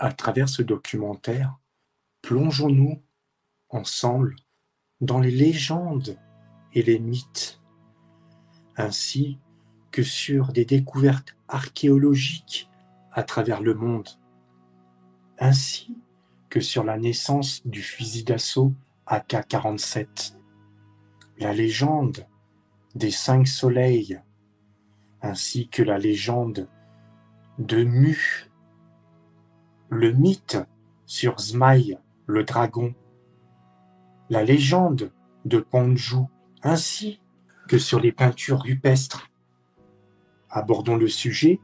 À travers ce documentaire, plongeons-nous ensemble dans les légendes et les mythes, ainsi que sur des découvertes archéologiques à travers le monde, ainsi que sur la naissance du fusil d'assaut AK-47, la légende des 5 soleils, ainsi que la légende de Mu, le mythe sur Zmaï, le dragon, la légende de Panju, ainsi que sur les peintures rupestres. Abordons le sujet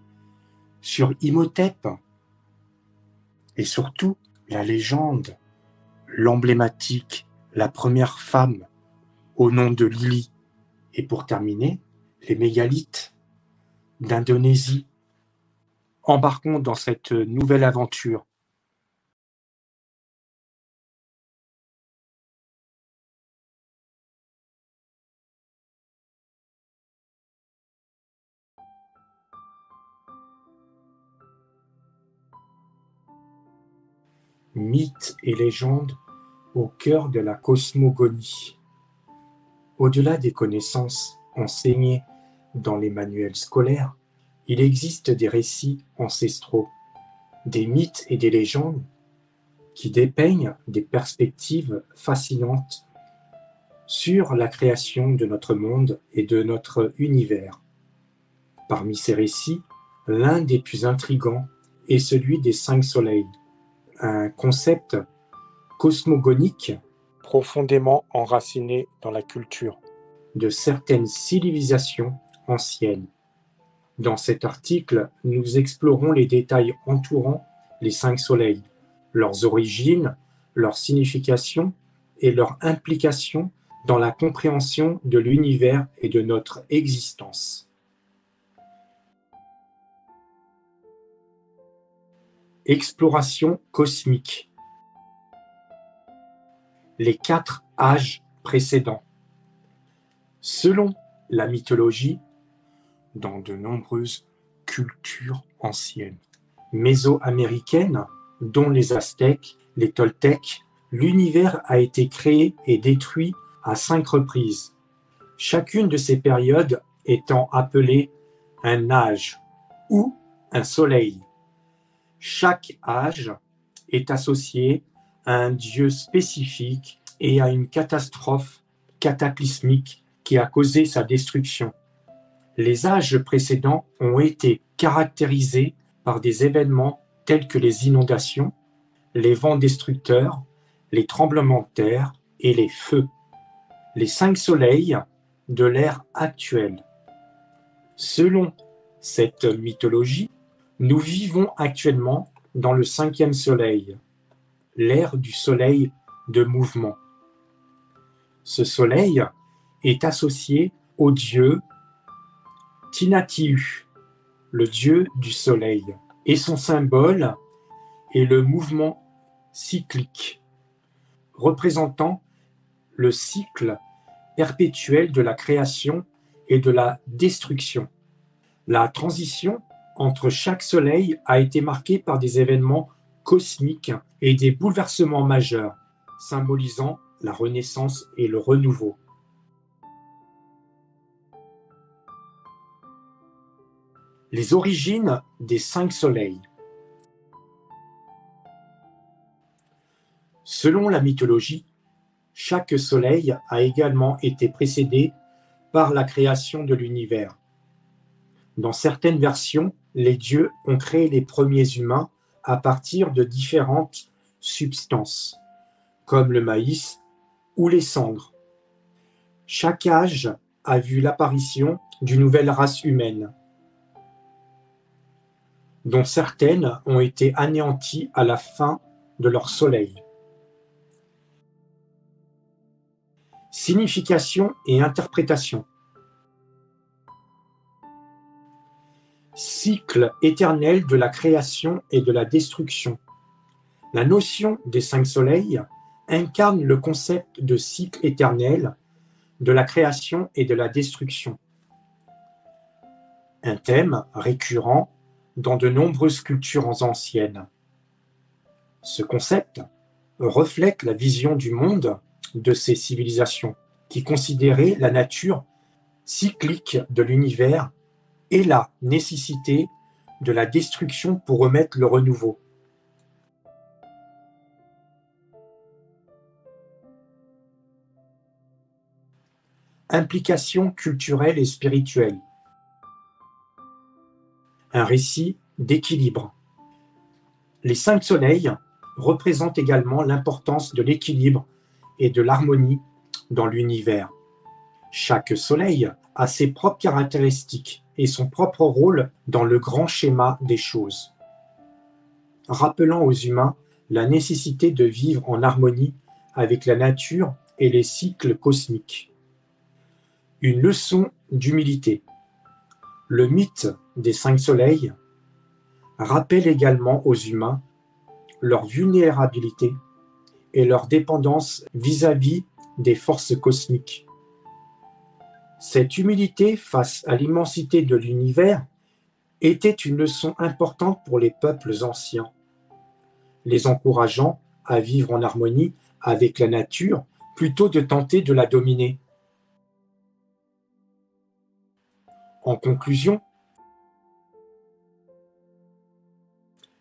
sur Imhotep et surtout la légende, l'emblématique, la première femme au nom de Lili. Et pour terminer, les mégalithes d'Indonésie. Embarquons dans cette nouvelle aventure. Mythes et légendes au cœur de la cosmogonie. Au-delà des connaissances enseignées dans les manuels scolaires, il existe des récits ancestraux, des mythes et des légendes qui dépeignent des perspectives fascinantes sur la création de notre monde et de notre univers. Parmi ces récits, l'un des plus intrigants est celui des 5 soleils, un concept cosmogonique profondément enraciné dans la culture de certaines civilisations anciennes. Dans cet article, nous explorons les détails entourant les 5 soleils, leurs origines, leur signification et leur implication dans la compréhension de l'univers et de notre existence. Exploration cosmique. Les 4 âges précédents. Selon la mythologie, dans de nombreuses cultures anciennes, mésoaméricaines, dont les Aztèques, les Toltèques, l'univers a été créé et détruit à 5 reprises, chacune de ces périodes étant appelée un âge ou un soleil. Chaque âge est associé à un dieu spécifique et à une catastrophe cataclysmique qui a causé sa destruction. Les âges précédents ont été caractérisés par des événements tels que les inondations, les vents destructeurs, les tremblements de terre et les feux. Les 5 soleils de l'ère actuelle. Selon cette mythologie, nous vivons actuellement dans le 5e soleil, l'ère du soleil de mouvement. Ce soleil est associé au dieu Tinatiuh, le dieu du soleil, et son symbole est le mouvement cyclique, représentant le cycle perpétuel de la création et de la destruction. La transition entre chaque soleil a été marquée par des événements cosmiques et des bouleversements majeurs, symbolisant la renaissance et le renouveau. Les origines des 5 soleils. Selon la mythologie, chaque soleil a également été précédé par la création de l'univers. Dans certaines versions, les dieux ont créé les premiers humains à partir de différentes substances, comme le maïs ou les cendres. Chaque âge a vu l'apparition d'une nouvelle race humaine, dont certaines ont été anéanties à la fin de leur soleil. Signification et interprétation. Cycle éternel de la création et de la destruction. La notion des 5 soleils incarne le concept de cycle éternel de la création et de la destruction. Un thème récurrent dans de nombreuses cultures anciennes. Ce concept reflète la vision du monde de ces civilisations qui considéraient la nature cyclique de l'univers et la nécessité de la destruction pour remettre le renouveau. Implications culturelles et spirituelles. Un récit d'équilibre. Les 5 soleils représentent également l'importance de l'équilibre et de l'harmonie dans l'univers. Chaque soleil a ses propres caractéristiques et son propre rôle dans le grand schéma des choses, rappelant aux humains la nécessité de vivre en harmonie avec la nature et les cycles cosmiques. Une leçon d'humilité. Le mythe des 5 soleils rappelle également aux humains leur vulnérabilité et leur dépendance vis-à-vis des forces cosmiques. Cette humilité face à l'immensité de l'univers était une leçon importante pour les peuples anciens, les encourageant à vivre en harmonie avec la nature plutôt de tenter de la dominer. En conclusion,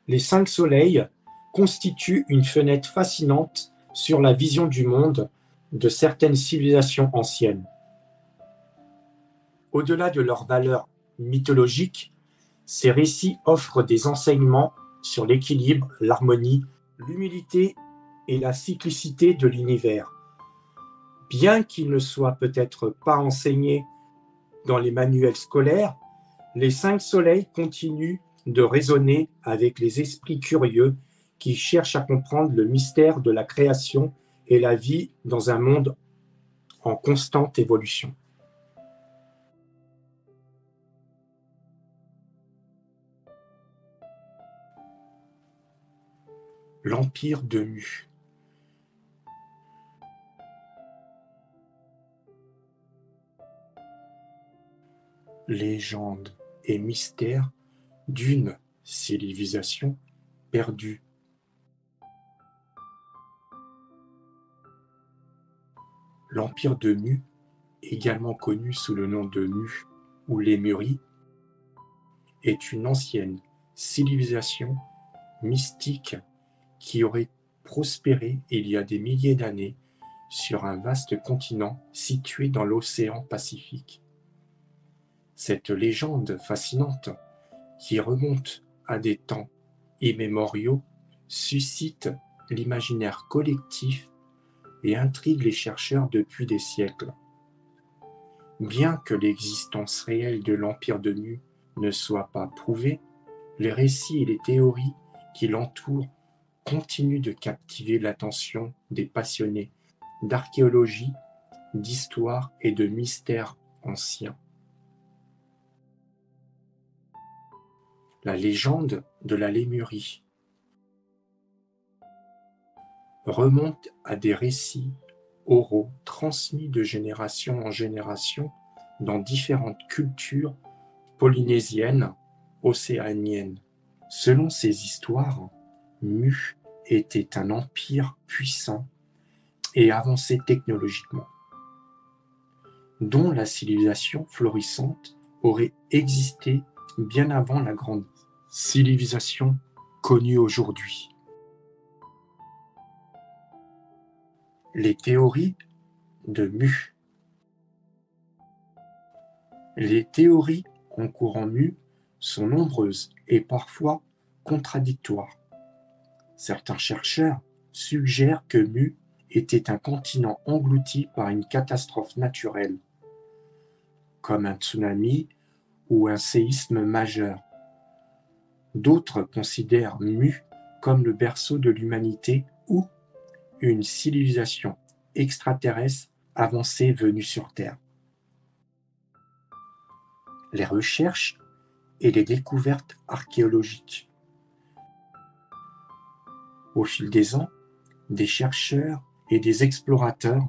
les 5 soleils constituent une fenêtre fascinante sur la vision du monde de certaines civilisations anciennes. Au-delà de leur valeur mythologique, ces récits offrent des enseignements sur l'équilibre, l'harmonie, l'humilité et la cyclicité de l'univers. Bien qu'ils ne soient peut-être pas enseignés dans les manuels scolaires, les 5 soleils continuent de résonner avec les esprits curieux qui cherchent à comprendre le mystère de la création et la vie dans un monde en constante évolution. L'Empire de Mu. Légende et mystère d'une civilisation perdue. L'Empire de Mu, également connu sous le nom de Mu ou Lémurie, est une ancienne civilisation mystique qui aurait prospéré il y a des milliers d'années sur un vaste continent situé dans l'océan Pacifique. Cette légende fascinante, qui remonte à des temps immémoriaux, suscite l'imaginaire collectif et intrigue les chercheurs depuis des siècles. Bien que l'existence réelle de l'Empire de Mu ne soit pas prouvée, les récits et les théories qui l'entourent continuent de captiver l'attention des passionnés d'archéologie, d'histoire et de mystères anciens. La légende de la Lémurie remonte à des récits oraux transmis de génération en génération dans différentes cultures polynésiennes, océaniennes. Selon ces histoires, Mu était un empire puissant et avancé technologiquement, dont la civilisation florissante aurait existé bien avant la grande civilisation connue aujourd'hui. Les théories de Mu. Les théories encourant Mu sont nombreuses et parfois contradictoires. Certains chercheurs suggèrent que Mu était un continent englouti par une catastrophe naturelle, comme un tsunami ou un séisme majeur. D'autres considèrent Mu comme le berceau de l'humanité ou une civilisation extraterrestre avancée venue sur Terre. Les recherches et les découvertes archéologiques. Au fil des ans, des chercheurs et des explorateurs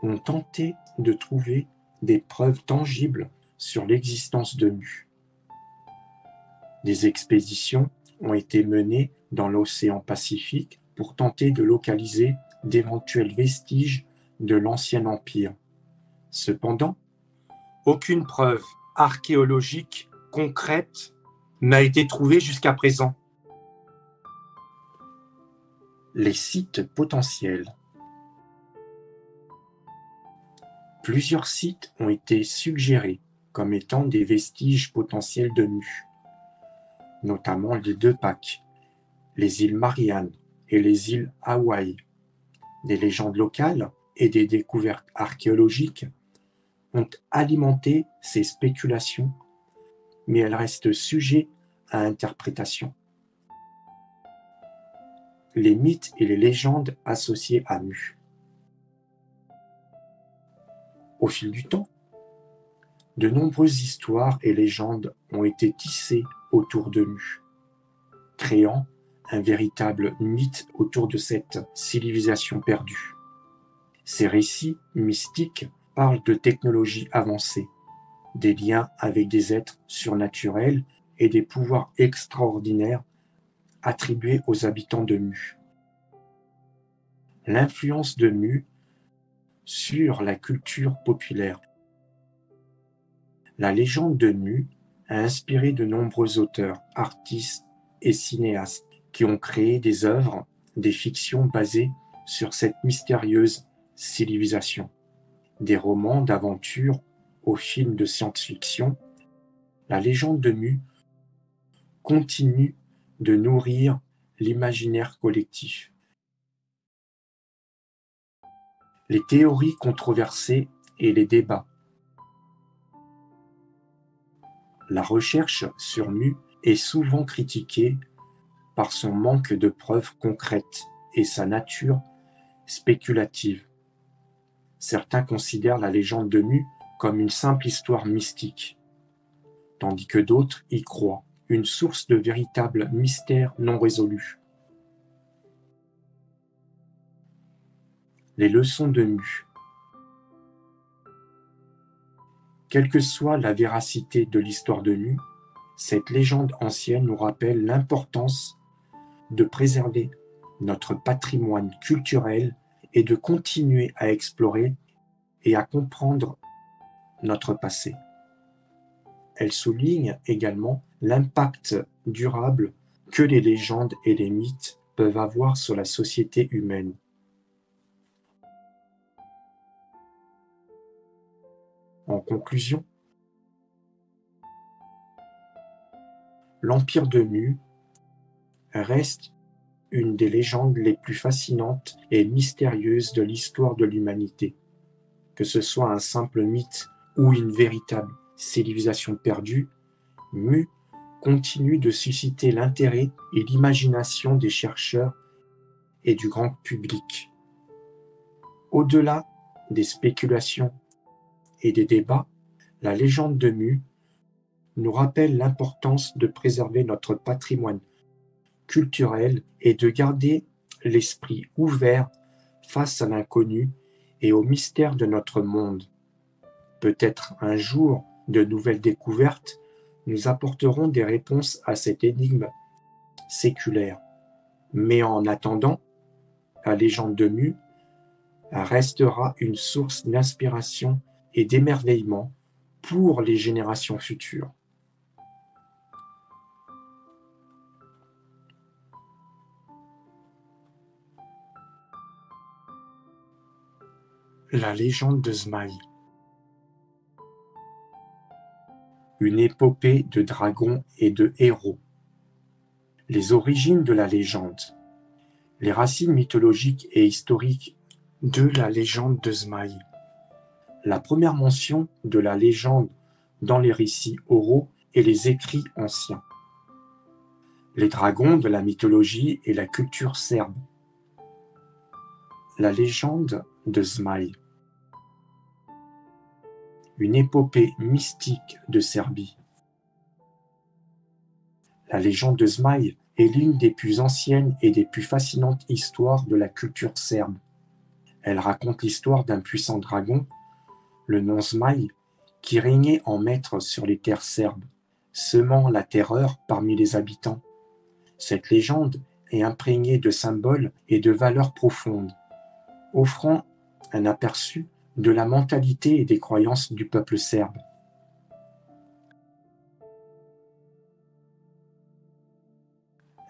ont tenté de trouver des preuves tangibles sur l'existence de Mu. Des expéditions ont été menées dans l'océan Pacifique pour tenter de localiser d'éventuels vestiges de l'ancien empire. Cependant, aucune preuve archéologique concrète n'a été trouvée jusqu'à présent. Les sites potentiels. Plusieurs sites ont été suggérés comme étant des vestiges potentiels de Mu, notamment les deux Pâques, les îles Mariannes et les îles Hawaï. Des légendes locales et des découvertes archéologiques ont alimenté ces spéculations, mais elles restent sujettes à interprétation. Les mythes et les légendes associés à Mu. Au fil du temps, de nombreuses histoires et légendes ont été tissées autour de Mu, créant un véritable mythe autour de cette civilisation perdue. Ces récits mystiques parlent de technologies avancées, des liens avec des êtres surnaturels et des pouvoirs extraordinaires attribués aux habitants de Mu. L'influence de Mu sur la culture populaire. La légende de Mu a inspiré de nombreux auteurs, artistes et cinéastes qui ont créé des œuvres, des fictions basées sur cette mystérieuse civilisation. Des romans d'aventure aux films de science-fiction, la légende de Mu continue de nourrir l'imaginaire collectif. Les théories controversées et les débats. La recherche sur Mu est souvent critiquée par son manque de preuves concrètes et sa nature spéculative. Certains considèrent la légende de Mu comme une simple histoire mystique, tandis que d'autres y croient, une source de véritables mystères non résolus. Les leçons de Mu. Quelle que soit la véracité de l'histoire de Mu, cette légende ancienne nous rappelle l'importance de préserver notre patrimoine culturel et de continuer à explorer et à comprendre notre passé. Elle souligne également l'impact durable que les légendes et les mythes peuvent avoir sur la société humaine. En conclusion, l'Empire de Mu reste une des légendes les plus fascinantes et mystérieuses de l'histoire de l'humanité. Que ce soit un simple mythe ou une véritable civilisation perdue, Mu continue de susciter l'intérêt et l'imagination des chercheurs et du grand public. Au-delà des spéculations et des débats, la légende de Mu nous rappelle l'importance de préserver notre patrimoine culturel et de garder l'esprit ouvert face à l'inconnu et aux mystères de notre monde. Peut-être un jour, de nouvelles découvertes nous apporteront des réponses à cette énigme séculaire. Mais en attendant, la légende de Mu restera une source d'inspiration et d'émerveillement pour les générations futures. La légende de Zmaï. Une épopée de dragons et de héros. Les origines de la légende. Les racines mythologiques et historiques de la légende de Zmaï. La première mention de la légende dans les récits oraux et les écrits anciens. Les dragons de la mythologie et la culture serbe. La légende de Zmaï. Une épopée mystique de Serbie. La légende de Zmaï est l'une des plus anciennes et des plus fascinantes histoires de la culture serbe. Elle raconte l'histoire d'un puissant dragon, le nom Zmaï, qui régnait en maître sur les terres serbes, semant la terreur parmi les habitants. Cette légende et imprégné de symboles et de valeurs profondes, offrant un aperçu de la mentalité et des croyances du peuple serbe.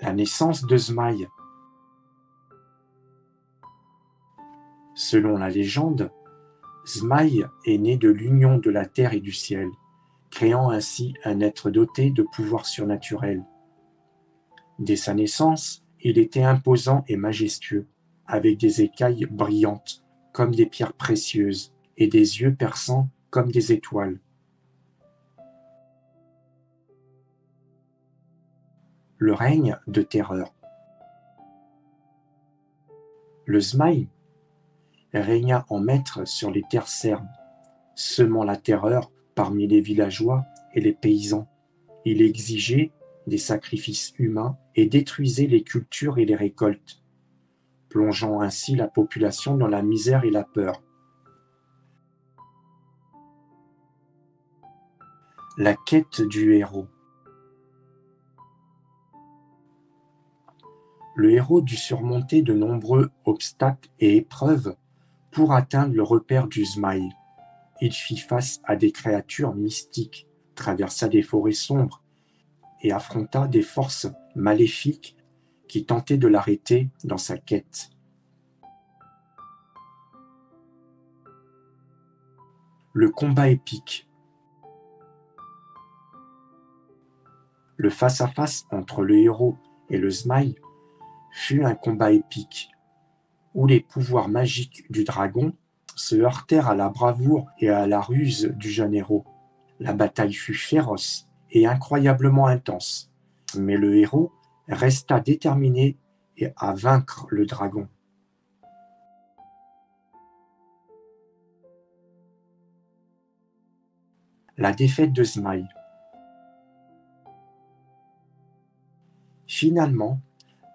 La naissance de Zmaï. Selon la légende, Zmaï est né de l'union de la terre et du ciel, créant ainsi un être doté de pouvoirs surnaturels. Dès sa naissance, il était imposant et majestueux, avec des écailles brillantes comme des pierres précieuses et des yeux perçants comme des étoiles. Le règne de terreur. Le Zmaï régna en maître sur les terres serbes, semant la terreur parmi les villageois et les paysans. Il exigeait des sacrifices humains et détruisait les cultures et les récoltes, plongeant ainsi la population dans la misère et la peur. La quête du héros. Le héros dut surmonter de nombreux obstacles et épreuves pour atteindre le repère du Zmaï. Il fit face à des créatures mystiques, traversa des forêts sombres et affronta des forces maléfiques qui tentaient de l'arrêter dans sa quête. Le combat épique. Le face-à-face entre le héros et le Zmaï fut un combat épique, où les pouvoirs magiques du dragon se heurtèrent à la bravoure et à la ruse du jeune héros. La bataille fut féroce et incroyablement intense, mais le héros resta déterminé à vaincre le dragon. La défaite de Zmaï. Finalement,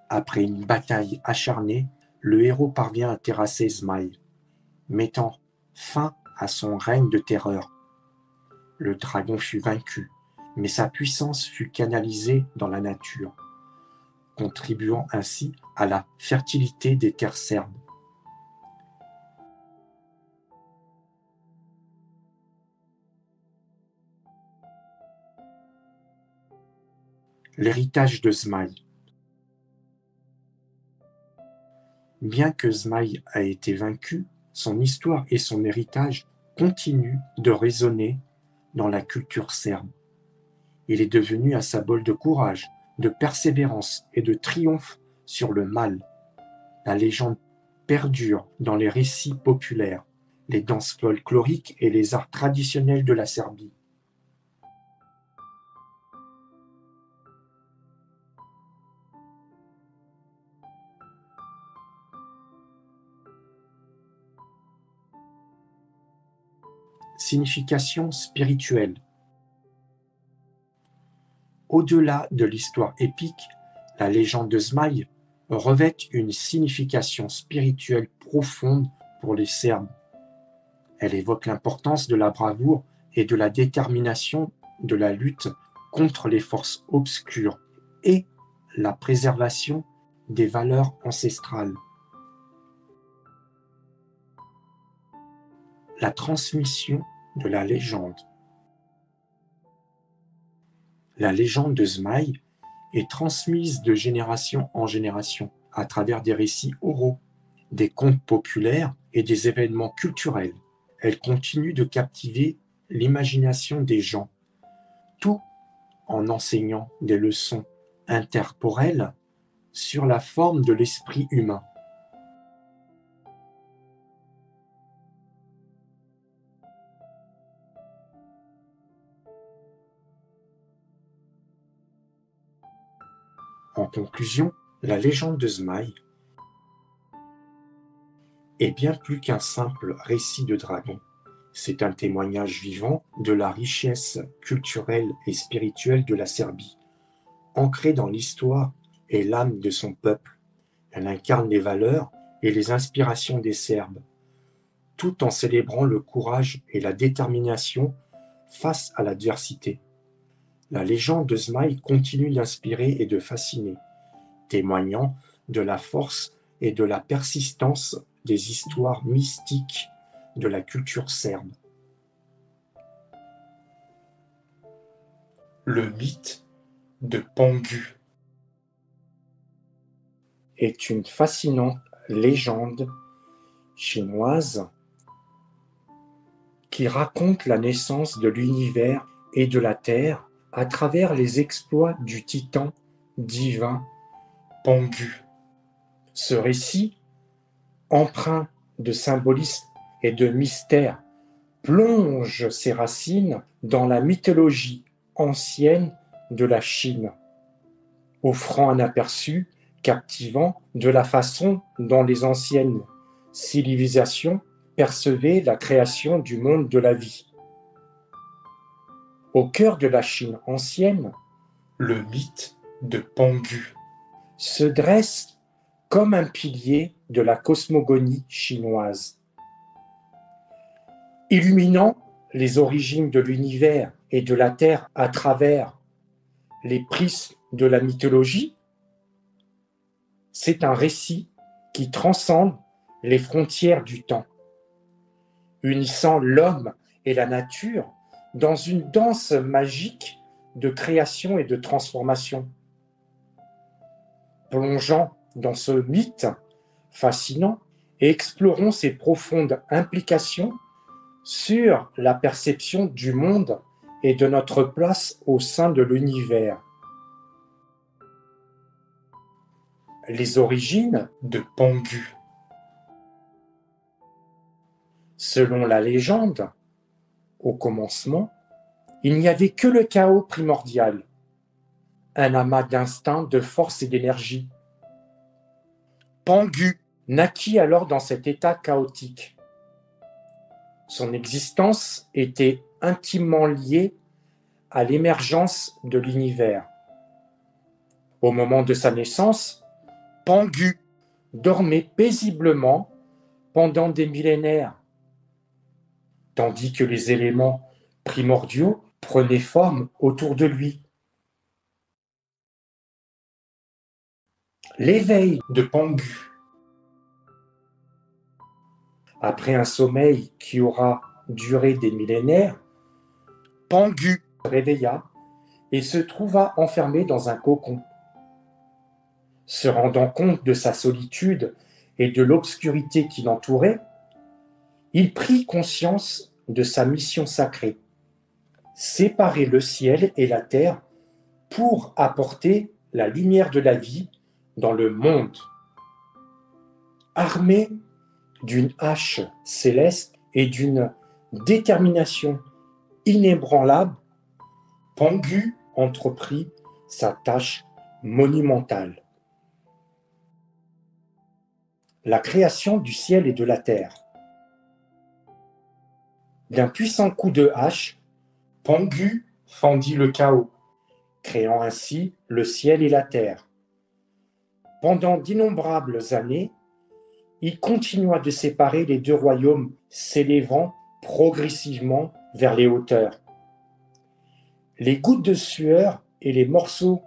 après une bataille acharnée, le héros parvient à terrasser Zmaï, mettant fin à son règne de terreur. Le dragon fut vaincu, mais sa puissance fut canalisée dans la nature, contribuant ainsi à la fertilité des terres serbes. L'héritage de Zmaï. Bien que Zmaï a été vaincu, son histoire et son héritage continuent de résonner dans la culture serbe. Il est devenu un symbole de courage, de persévérance et de triomphe sur le mal. La légende perdure dans les récits populaires, les danses folkloriques et les arts traditionnels de la Serbie. Signification spirituelle. Au-delà de l'histoire épique, la légende de Zmaï revêt une signification spirituelle profonde pour les Serbes. Elle évoque l'importance de la bravoure et de la détermination de la lutte contre les forces obscures et la préservation des valeurs ancestrales. La transmission de la légende. La légende de Zmaï est transmise de génération en génération à travers des récits oraux, des contes populaires et des événements culturels. Elle continue de captiver l'imagination des gens, tout en enseignant des leçons interporelles sur la forme de l'esprit humain. En conclusion, la légende de Zmaï est bien plus qu'un simple récit de dragon. C'est un témoignage vivant de la richesse culturelle et spirituelle de la Serbie. Ancrée dans l'histoire et l'âme de son peuple, elle incarne les valeurs et les inspirations des Serbes, tout en célébrant le courage et la détermination face à l'adversité. La légende de Zmaï continue d'inspirer et de fasciner, témoignant de la force et de la persistance des histoires mystiques de la culture serbe. Le mythe de Pangu est une fascinante légende chinoise qui raconte la naissance de l'univers et de la Terre à travers les exploits du titan divin Pangu. Ce récit, empreint de symbolisme et de mystère, plonge ses racines dans la mythologie ancienne de la Chine, offrant un aperçu captivant de la façon dont les anciennes civilisations percevaient la création du monde de la vie. Au cœur de la Chine ancienne, le mythe de Pangu se dresse comme un pilier de la cosmogonie chinoise. Illuminant les origines de l'univers et de la Terre à travers les prismes de la mythologie, c'est un récit qui transcende les frontières du temps, unissant l'homme et la nature dans une danse magique de création et de transformation. Plongeant dans ce mythe fascinant et explorons ses profondes implications sur la perception du monde et de notre place au sein de l'univers. Les origines de Pangu. Selon la légende, au commencement, il n'y avait que le chaos primordial, un amas d'instinct, de force et d'énergie. Pangu naquit alors dans cet état chaotique. Son existence était intimement liée à l'émergence de l'univers. Au moment de sa naissance, Pangu dormait paisiblement pendant des millénaires, tandis que les éléments primordiaux prenaient forme autour de lui. L'éveil de Pangu. Après un sommeil qui aura duré des millénaires, Pangu se réveilla et se trouva enfermé dans un cocon. Se rendant compte de sa solitude et de l'obscurité qui l'entourait, il prit conscience de sa mission sacrée, séparer le ciel et la terre pour apporter la lumière de la vie dans le monde. Armé d'une hache céleste et d'une détermination inébranlable, Pangu entreprit sa tâche monumentale. La création du ciel et de la terre. D'un puissant coup de hache, Pangu fendit le chaos, créant ainsi le ciel et la terre. Pendant d'innombrables années, il continua de séparer les deux royaumes, s'élevant progressivement vers les hauteurs. Les gouttes de sueur et les morceaux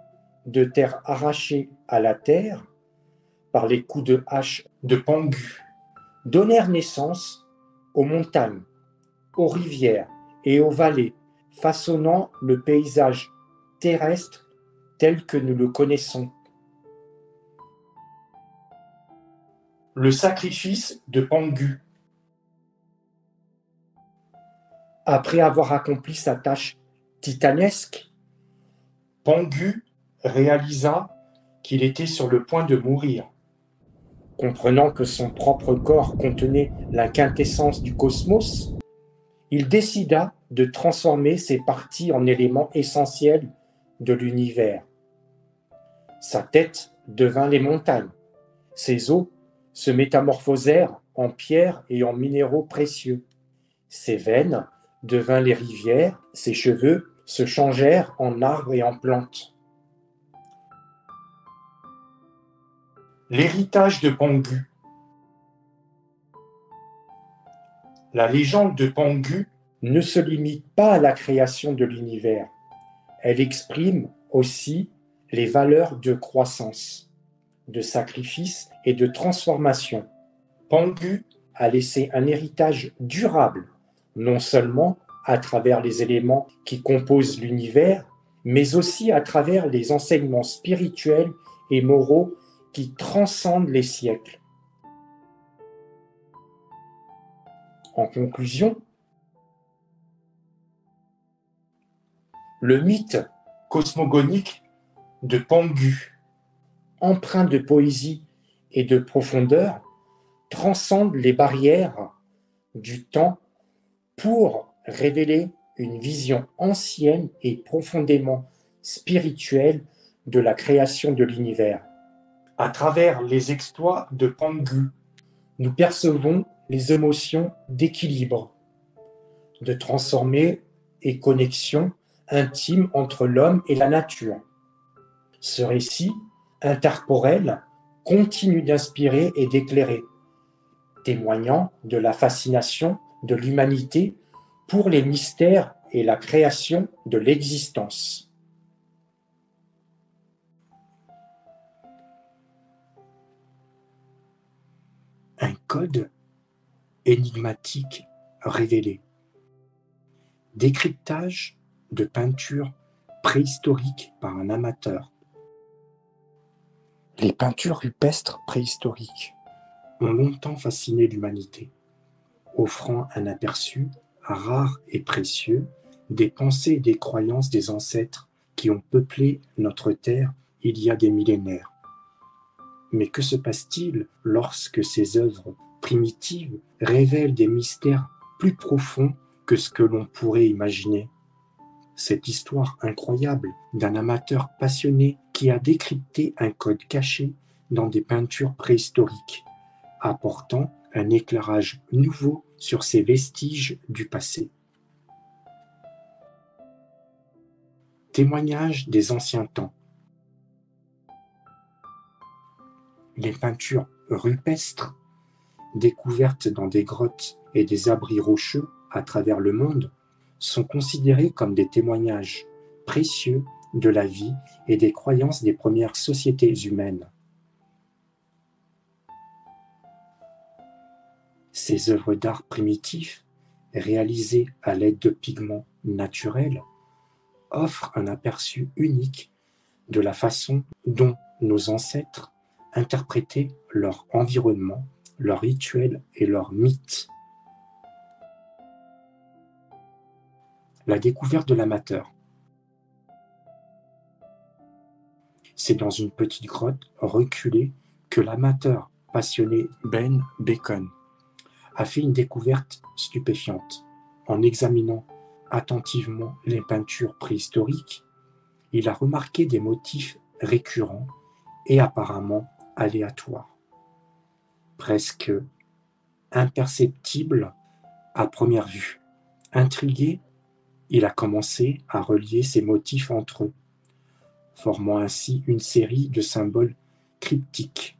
de terre arrachés à la terre par les coups de hache de Pangu donnèrent naissance aux montagnes, aux rivières et aux vallées, façonnant le paysage terrestre tel que nous le connaissons. Le sacrifice de Pangu. Après avoir accompli sa tâche titanesque, Pangu réalisa qu'il était sur le point de mourir. Comprenant que son propre corps contenait la quintessence du cosmos, il décida de transformer ses parties en éléments essentiels de l'univers. Sa tête devint les montagnes, ses os se métamorphosèrent en pierres et en minéraux précieux. Ses veines devinrent les rivières, ses cheveux se changèrent en arbres et en plantes. L'héritage de Pangu. La légende de Pangu ne se limite pas à la création de l'univers. Elle exprime aussi les valeurs de croissance. de sacrifice et de transformation. Pangu a laissé un héritage durable, non seulement à travers les éléments qui composent l'univers, mais aussi à travers les enseignements spirituels et moraux qui transcendent les siècles. En conclusion, le mythe cosmogonique de Pangu, empreint de poésie et de profondeur, transcende les barrières du temps pour révéler une vision ancienne et profondément spirituelle de la création de l'univers. À travers les exploits de Pangu, nous percevons les émotions d'équilibre, de transformer et connexion intime entre l'homme et la nature. Ce récit interporel continue d'inspirer et d'éclairer, témoignant de la fascination de l'humanité pour les mystères et la création de l'existence. Un code énigmatique révélé. Décryptage de peintures préhistoriques par un amateur. Les peintures rupestres préhistoriques ont longtemps fasciné l'humanité, offrant un aperçu rare et précieux des pensées et des croyances des ancêtres qui ont peuplé notre terre il y a des millénaires. Mais que se passe-t-il lorsque ces œuvres primitives révèlent des mystères plus profonds que ce que l'on pourrait imaginer? Cette histoire incroyable d'un amateur passionné qui a décrypté un code caché dans des peintures préhistoriques, apportant un éclairage nouveau sur ces vestiges du passé. Témoignage des anciens temps. Les peintures rupestres, découvertes dans des grottes et des abris rocheux à travers le monde, sont considérées comme des témoignages précieux de la vie et des croyances des premières sociétés humaines. Ces œuvres d'art primitifs, réalisées à l'aide de pigments naturels, offrent un aperçu unique de la façon dont nos ancêtres interprétaient leur environnement, leurs rituels et leurs mythes. La découverte de l'amateur. C'est dans une petite grotte reculée que l'amateur passionné Ben Bacon a fait une découverte stupéfiante. En examinant attentivement les peintures préhistoriques, il a remarqué des motifs récurrents et apparemment aléatoires, presque imperceptibles à première vue. Intrigué, il a commencé à relier ces motifs entre eux, formant ainsi une série de symboles cryptiques.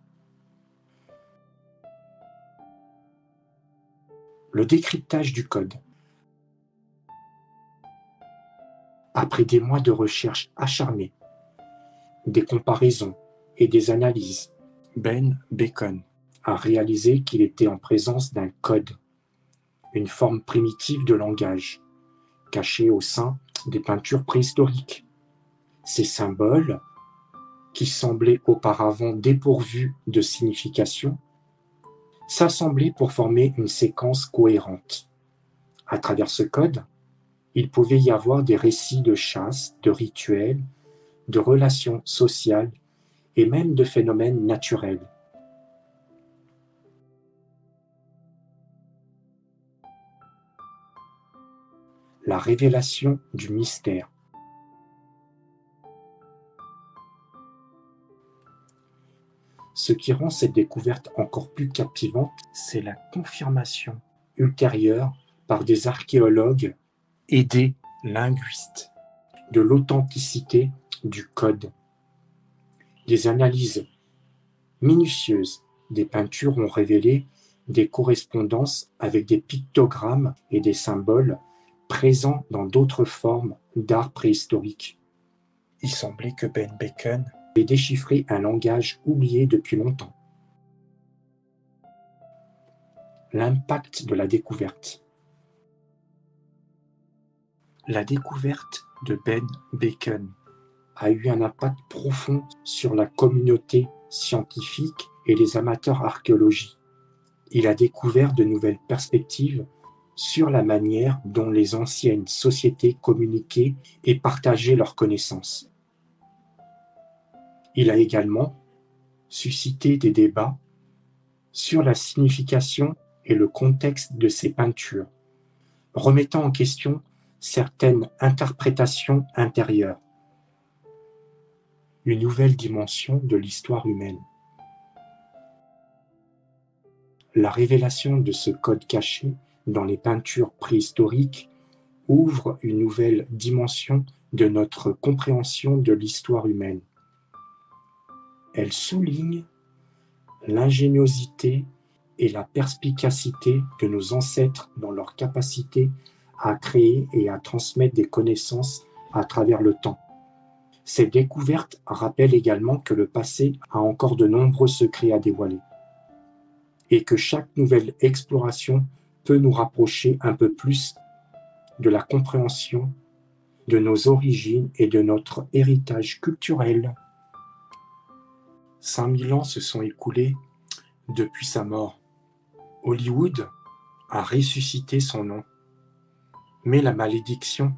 Le décryptage du code. Après des mois de recherches acharnées, des comparaisons et des analyses, Ben Bacon a réalisé qu'il était en présence d'un code, une forme primitive de langage, cachée au sein des peintures préhistoriques. Ces symboles, qui semblaient auparavant dépourvus de signification, s'assemblaient pour former une séquence cohérente. À travers ce code, il pouvait y avoir des récits de chasse, de rituels, de relations sociales et même de phénomènes naturels. La révélation du mystère. Ce qui rend cette découverte encore plus captivante, c'est la confirmation ultérieure par des archéologues et des linguistes de l'authenticité du code. Des analyses minutieuses des peintures ont révélé des correspondances avec des pictogrammes et des symboles présents dans d'autres formes d'art préhistorique. Il semblait que Ben Bacon et déchiffrer un langage oublié depuis longtemps. L'impact de la découverte. La découverte de Ben Bacon a eu un impact profond sur la communauté scientifique et les amateurs d'archéologie. Il a découvert de nouvelles perspectives sur la manière dont les anciennes sociétés communiquaient et partageaient leurs connaissances. Il a également suscité des débats sur la signification et le contexte de ces peintures, remettant en question certaines interprétations intérieures. Une nouvelle dimension de l'histoire humaine. La révélation de ce code caché dans les peintures préhistoriques ouvre une nouvelle dimension de notre compréhension de l'histoire humaine. Elle souligne l'ingéniosité et la perspicacité de nos ancêtres dans leur capacité à créer et à transmettre des connaissances à travers le temps. Ces découvertes rappellent également que le passé a encore de nombreux secrets à dévoiler et que chaque nouvelle exploration peut nous rapprocher un peu plus de la compréhension de nos origines et de notre héritage culturel. 5000 ans se sont écoulés depuis sa mort. Hollywood a ressuscité son nom, mais la malédiction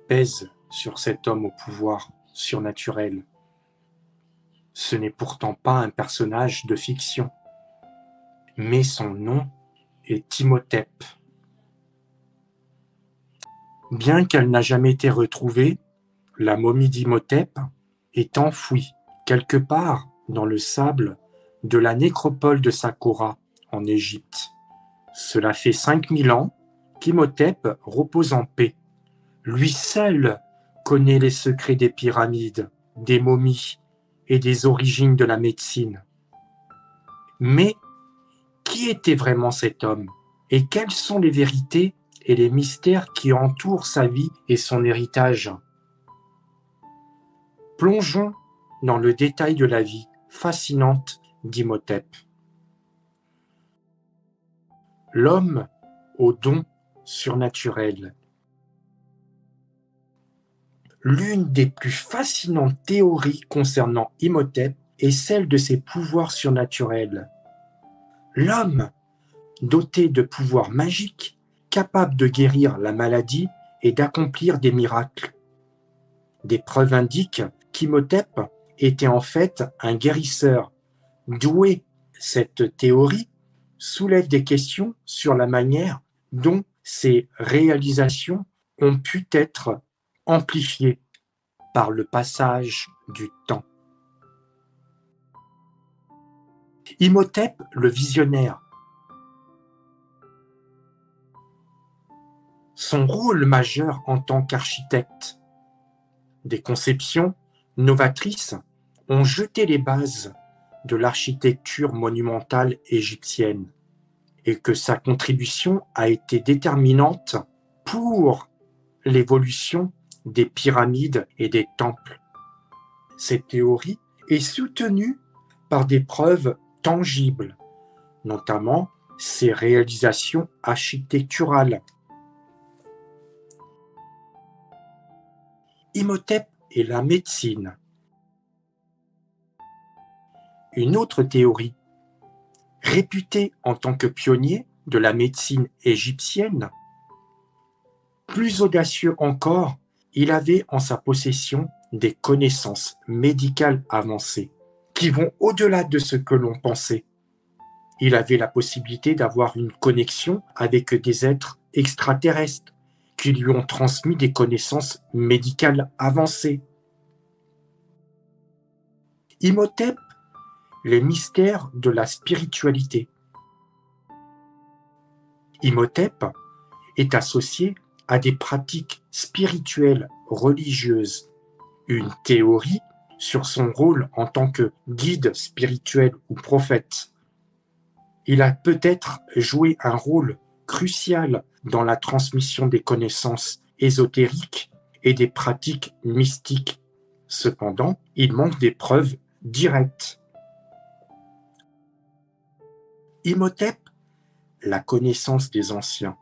pèse sur cet homme au pouvoir surnaturel. Ce n'est pourtant pas un personnage de fiction, mais son nom est Imhotep. Bien qu'elle n'a jamais été retrouvée, la momie d'Imhotep est enfouie quelque part dans le sable de la nécropole de Saqqara en Égypte. Cela fait 5000 ans qu'Imhotep repose en paix. Lui seul connaît les secrets des pyramides, des momies et des origines de la médecine. Mais qui était vraiment cet homme? Et quelles sont les vérités et les mystères qui entourent sa vie et son héritage? Plongeons dans le détail de la vie fascinante d'Imhotep. L'homme aux dons surnaturels. L'une des plus fascinantes théories concernant Imhotep est celle de ses pouvoirs surnaturels. L'homme, doté de pouvoirs magiques, capable de guérir la maladie et d'accomplir des miracles. Des preuves indiquent qu'Imhotep était en fait un guérisseur doué. Cette théorie soulève des questions sur la manière dont ces réalisations ont pu être amplifiées par le passage du temps. Imhotep le visionnaire. Son rôle majeur en tant qu'architecte. Des conceptions novatrices ont jeté les bases de l'architecture monumentale égyptienne et que sa contribution a été déterminante pour l'évolution des pyramides et des temples. Cette théorie est soutenue par des preuves tangibles, notamment ses réalisations architecturales. Imhotep et la médecine. Une autre théorie, réputé en tant que pionnier de la médecine égyptienne, plus audacieux encore, il avait en sa possession des connaissances médicales avancées qui vont au-delà de ce que l'on pensait. Il avait la possibilité d'avoir une connexion avec des êtres extraterrestres qui lui ont transmis des connaissances médicales avancées. Imhotep, les mystères de la spiritualité. Imhotep est associé à des pratiques spirituelles religieuses, une théorie sur son rôle en tant que guide spirituel ou prophète. Il a peut-être joué un rôle crucial dans la transmission des connaissances ésotériques et des pratiques mystiques. Cependant, il manque des preuves directes. Imhotep, la connaissance des anciens.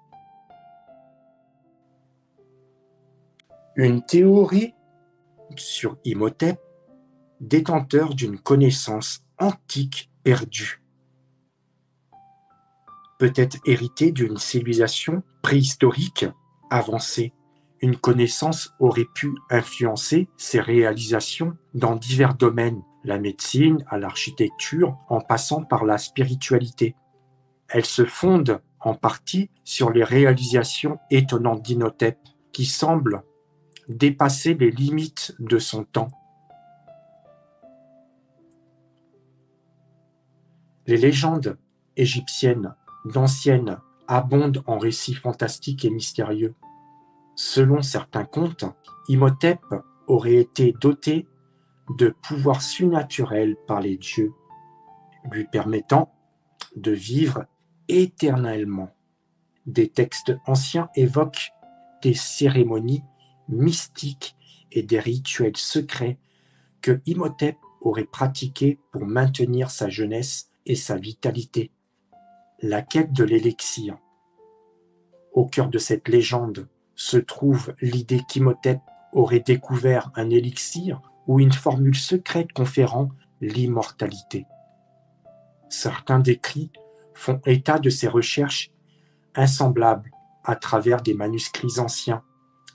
Une théorie sur Imhotep, détenteur d'une connaissance antique perdue. Peut-être hérité d'une civilisation préhistorique avancée. Une connaissance aurait pu influencer ses réalisations dans divers domaines, la médecine à l'architecture, en passant par la spiritualité. Elle se fonde en partie sur les réalisations étonnantes d'Imhotep, qui semblent dépasser les limites de son temps. Les légendes égyptiennes d'anciennes abondent en récits fantastiques et mystérieux. Selon certains contes, Imhotep aurait été doté de pouvoirs surnaturels par les dieux, lui permettant de vivre éternellement. Des textes anciens évoquent des cérémonies mystiques et des rituels secrets que Imhotep aurait pratiqués pour maintenir sa jeunesse et sa vitalité. La quête de l'élixir. Au cœur de cette légende se trouve l'idée qu'Imhotep aurait découvert un élixir ou une formule secrète conférant l'immortalité. Certains décrits font état de ces recherches insemblables à travers des manuscrits anciens,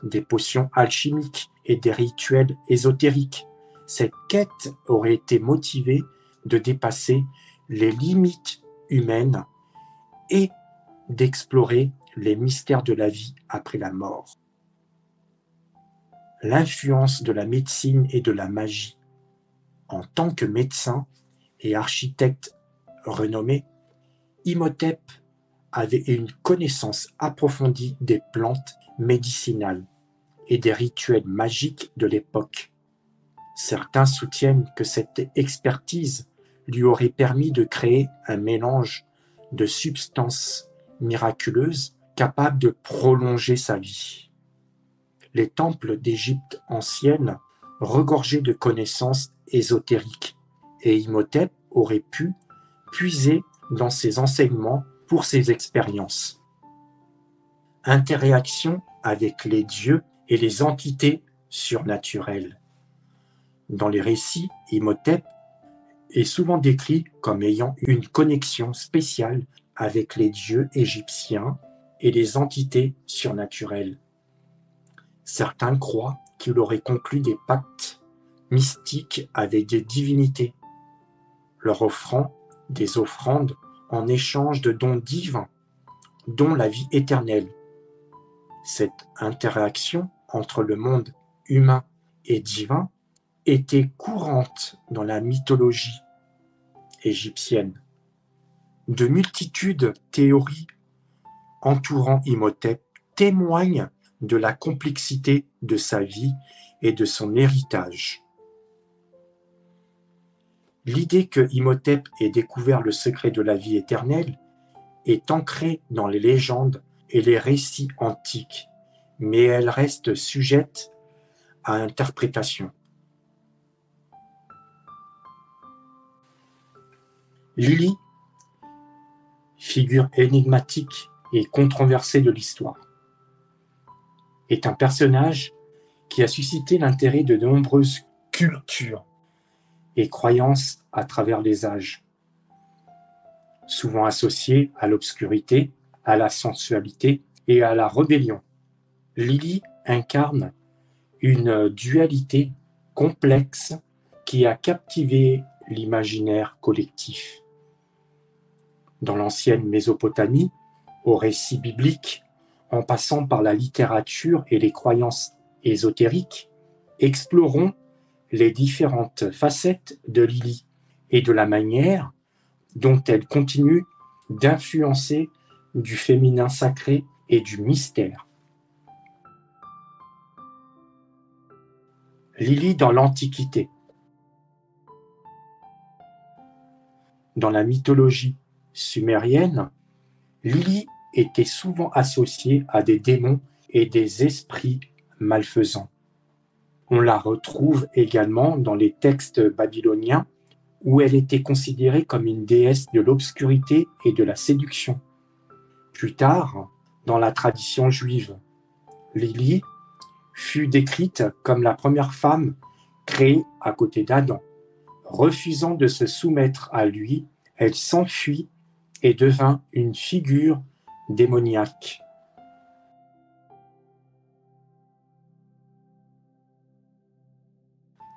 des potions alchimiques et des rituels ésotériques. Cette quête aurait été motivée de dépasser les limites humaines et d'explorer les mystères de la vie après la mort. L'influence de la médecine et de la magie. En tant que médecin et architecte renommé, Imhotep avait une connaissance approfondie des plantes médicinales et des rituels magiques de l'époque. Certains soutiennent que cette expertise lui aurait permis de créer un mélange de substances miraculeuses capables de prolonger sa vie. Les temples d'Égypte ancienne regorgeaient de connaissances ésotériques et Imhotep aurait pu puiser dans ses enseignements pour ses expériences. Interaction avec les dieux et les entités surnaturelles. Dans les récits, Imhotep est souvent décrit comme ayant une connexion spéciale avec les dieux égyptiens et les entités surnaturelles. Certains croient qu'il aurait conclu des pactes mystiques avec des divinités, leur offrant des offrandes en échange de dons divins, dont la vie éternelle. Cette interaction entre le monde humain et divin était courante dans la mythologie égyptienne. De multitudes théories entourant Imhotep témoignent de la complexité de sa vie et de son héritage. L'idée que Imhotep ait découvert le secret de la vie éternelle est ancrée dans les légendes et les récits antiques, mais elle reste sujette à interprétation. Lily, figure énigmatique et controversée de l'histoire, est un personnage qui a suscité l'intérêt de nombreuses cultures et croyances à travers les âges, souvent associée à l'obscurité, à la sensualité et à la rébellion. Lily incarne une dualité complexe qui a captivé l'imaginaire collectif. Dans l'ancienne Mésopotamie, aux récits bibliques, en passant par la littérature et les croyances ésotériques, explorons les différentes facettes de Lily et de la manière dont elle continue d'influencer du féminin sacré et du mystère. Lily dans l'Antiquité. Dans la mythologie sumérienne, Lily était souvent associée à des démons et des esprits malfaisants. On la retrouve également dans les textes babyloniens où elle était considérée comme une déesse de l'obscurité et de la séduction. Plus tard, dans la tradition juive, Lily fut décrite comme la première femme créée à côté d'Adam. Refusant de se soumettre à lui, elle s'enfuit et devint une figure démoniaque.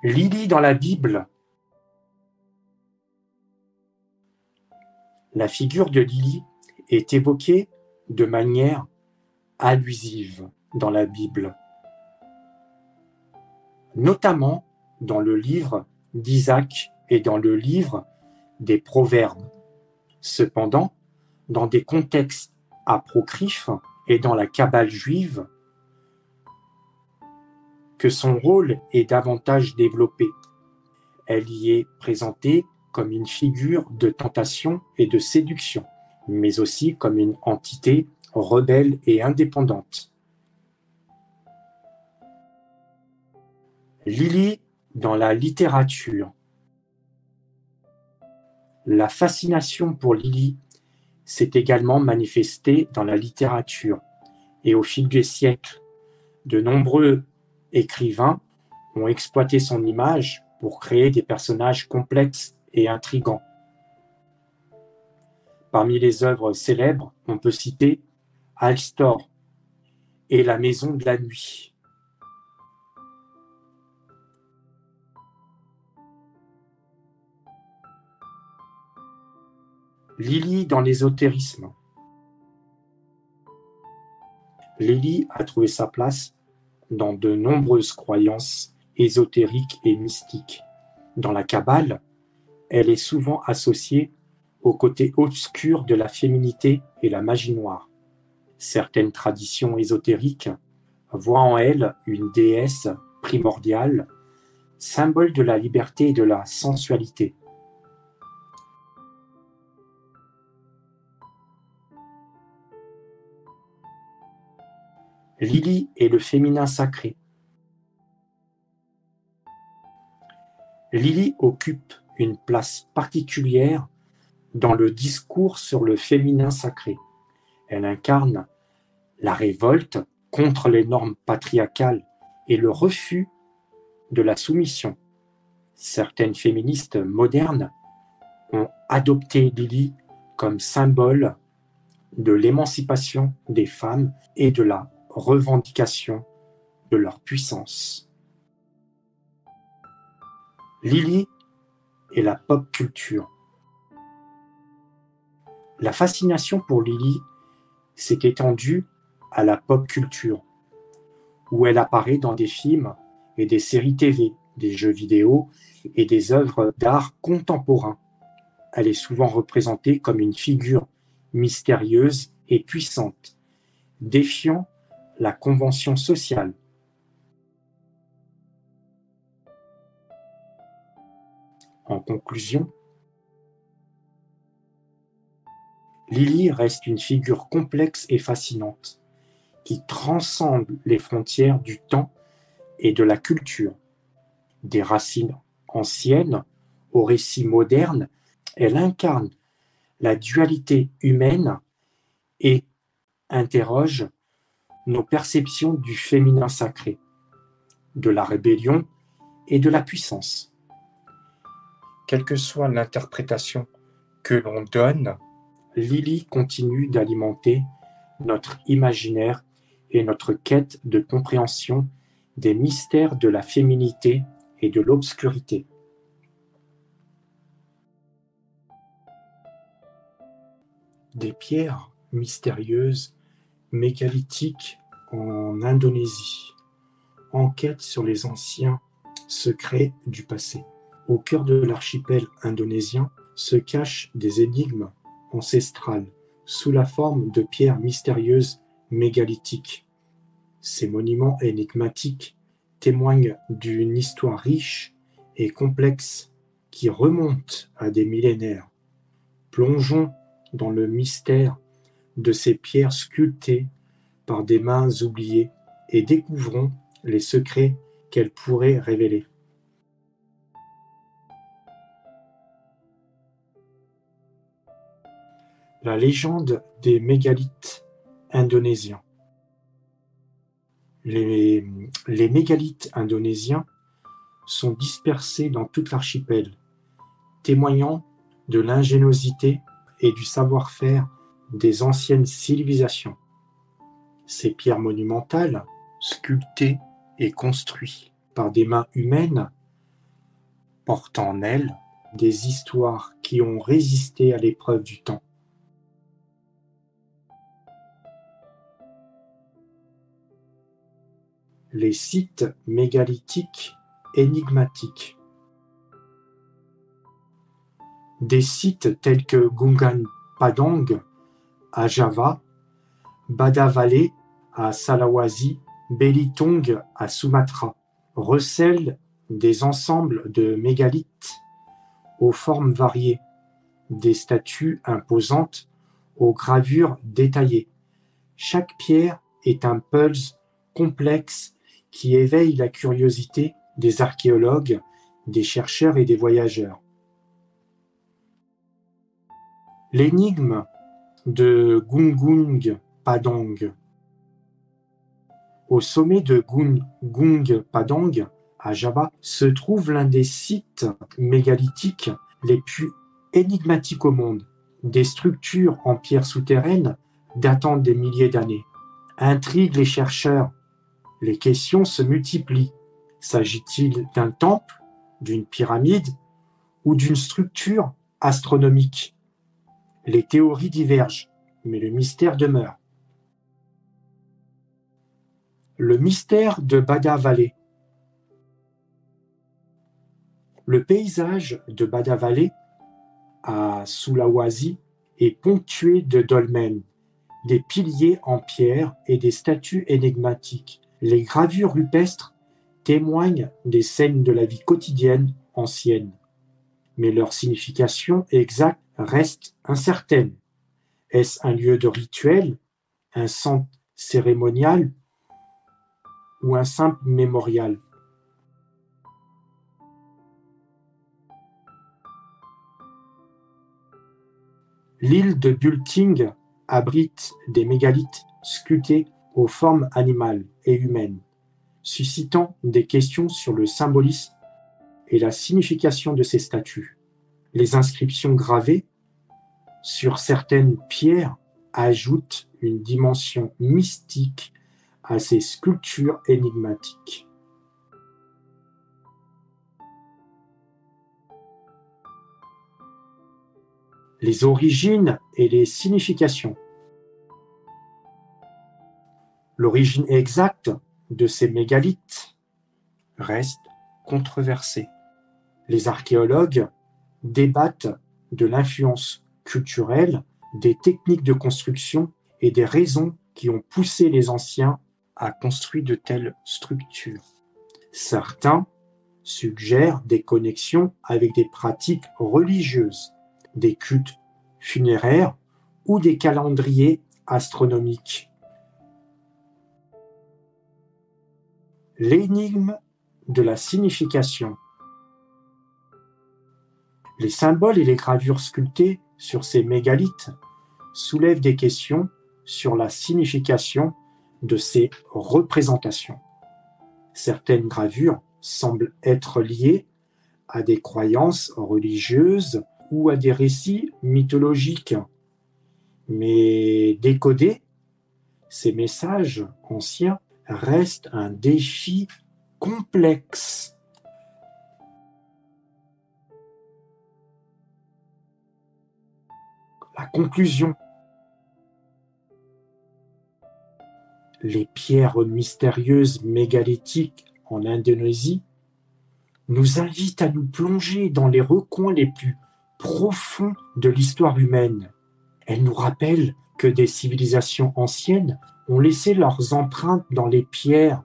Lily dans la Bible. La figure de Lily est évoquée de manière allusive dans la Bible, notamment dans le livre d'Isaac et dans le livre des Proverbes. Cependant, dans des contextes apocryphes et dans la Kabbale juive, que son rôle est davantage développé. Elle y est présentée comme une figure de tentation et de séduction, mais aussi comme une entité rebelle et indépendante. Lily dans la littérature. La fascination pour Lily s'est également manifestée dans la littérature et au fil des siècles, de nombreux écrivains ont exploité son image pour créer des personnages complexes et intrigants. Parmi les œuvres célèbres, on peut citer Alstor et La Maison de la Nuit. Lily dans l'ésotérisme. Lily a trouvé sa place dans de nombreuses croyances ésotériques et mystiques. Dans la Kabbale, elle est souvent associée au côté obscur de la féminité et la magie noire. Certaines traditions ésotériques voient en elle une déesse primordiale, symbole de la liberté et de la sensualité. Lily est le féminin sacré. Lily occupe une place particulière dans le discours sur le féminin sacré. Elle incarne la révolte contre les normes patriarcales et le refus de la soumission. Certaines féministes modernes ont adopté Lily comme symbole de l'émancipation des femmes et de la revendication de leur puissance. Lily et la pop culture. La fascination pour Lily s'est étendue à la pop culture, où elle apparaît dans des films et des séries TV, des jeux vidéo et des œuvres d'art contemporain. Elle est souvent représentée comme une figure mystérieuse et puissante, défiant la convention sociale. En conclusion, Lily reste une figure complexe et fascinante, qui transcende les frontières du temps et de la culture. Des racines anciennes aux récits modernes, elle incarne la dualité humaine et interroge nos perceptions du féminin sacré, de la rébellion et de la puissance. Quelle que soit l'interprétation que l'on donne, Lily continue d'alimenter notre imaginaire et notre quête de compréhension des mystères de la féminité et de l'obscurité. Des pierres mystérieuses mégalithiques en Indonésie. Enquête sur les anciens secrets du passé. Au cœur de l'archipel indonésien se cachent des énigmes ancestrales sous la forme de pierres mystérieuses mégalithiques. Ces monuments énigmatiques témoignent d'une histoire riche et complexe qui remonte à des millénaires. Plongeons dans le mystère de ces pierres sculptées par des mains oubliées et découvrons les secrets qu'elle pourrait révéler. La légende des mégalithes indonésiens. Les mégalithes indonésiens sont dispersés dans toute l'archipel, témoignant de l'ingéniosité et du savoir-faire des anciennes civilisations. Ces pierres monumentales, sculptées et construites par des mains humaines, portent en elles des histoires qui ont résisté à l'épreuve du temps. Les sites mégalithiques énigmatiques. Des sites tels que Gunung Padang à Java, Badavale à Sulawesi, Belitung à Sumatra recèlent des ensembles de mégalithes aux formes variées, des statues imposantes aux gravures détaillées. Chaque pierre est un puzzle complexe qui éveille la curiosité des archéologues, des chercheurs et des voyageurs. L'énigme de Gunung Padang. Au sommet de Gunung Padang, à Java, se trouve l'un des sites mégalithiques les plus énigmatiques au monde. Des structures en pierre souterraine datant des milliers d'années intriguent les chercheurs. Les questions se multiplient. S'agit-il d'un temple, d'une pyramide ou d'une structure astronomique? Les théories divergent, mais le mystère demeure. Le mystère de Badavale. Le paysage de Badavale, à Sulawesi, est ponctué de dolmens, des piliers en pierre et des statues énigmatiques. Les gravures rupestres témoignent des scènes de la vie quotidienne ancienne, mais leur signification exacte reste incertaine. Est-ce un lieu de rituel, un centre cérémonial ou un simple mémorial? L'île de Bulting abrite des mégalithes sculptés aux formes animales et humaines, suscitant des questions sur le symbolisme et la signification de ces statues. Les inscriptions gravées sur certaines pierres ajoutent une dimension mystique à ces sculptures énigmatiques. Les origines et les significations. L'origine exacte de ces mégalithes reste controversée. Les archéologues débattent de l'influence culturelle, des techniques de construction et des raisons qui ont poussé les anciens à construire de telles structures. Certains suggèrent des connexions avec des pratiques religieuses, des cultes funéraires ou des calendriers astronomiques. L'énigme de la signification. Les symboles et les gravures sculptées sur ces mégalithes soulèvent des questions sur la signification de ces représentations. Certaines gravures semblent être liées à des croyances religieuses ou à des récits mythologiques. Mais décoder ces messages anciens reste un défi complexe. La conclusion. Les pierres mystérieuses mégalithiques en Indonésie nous invitent à nous plonger dans les recoins les plus profonds de l'histoire humaine. Elles nous rappellent que des civilisations anciennes ont laissé leurs empreintes dans les pierres,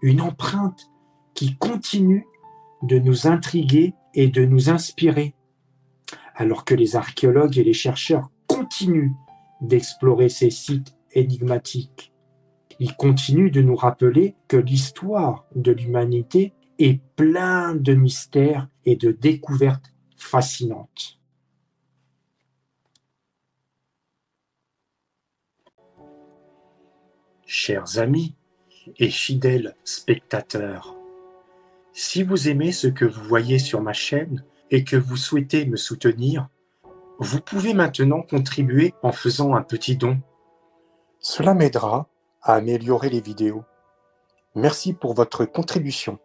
une empreinte qui continue de nous intriguer et de nous inspirer, alors que les archéologues et les chercheurs continuent d'explorer ces sites énigmatiques. Il continue de nous rappeler que l'histoire de l'humanité est pleine de mystères et de découvertes fascinantes. Chers amis et fidèles spectateurs, si vous aimez ce que vous voyez sur ma chaîne et que vous souhaitez me soutenir, vous pouvez maintenant contribuer en faisant un petit don. Cela m'aidera à améliorer les vidéos. Merci pour votre contribution.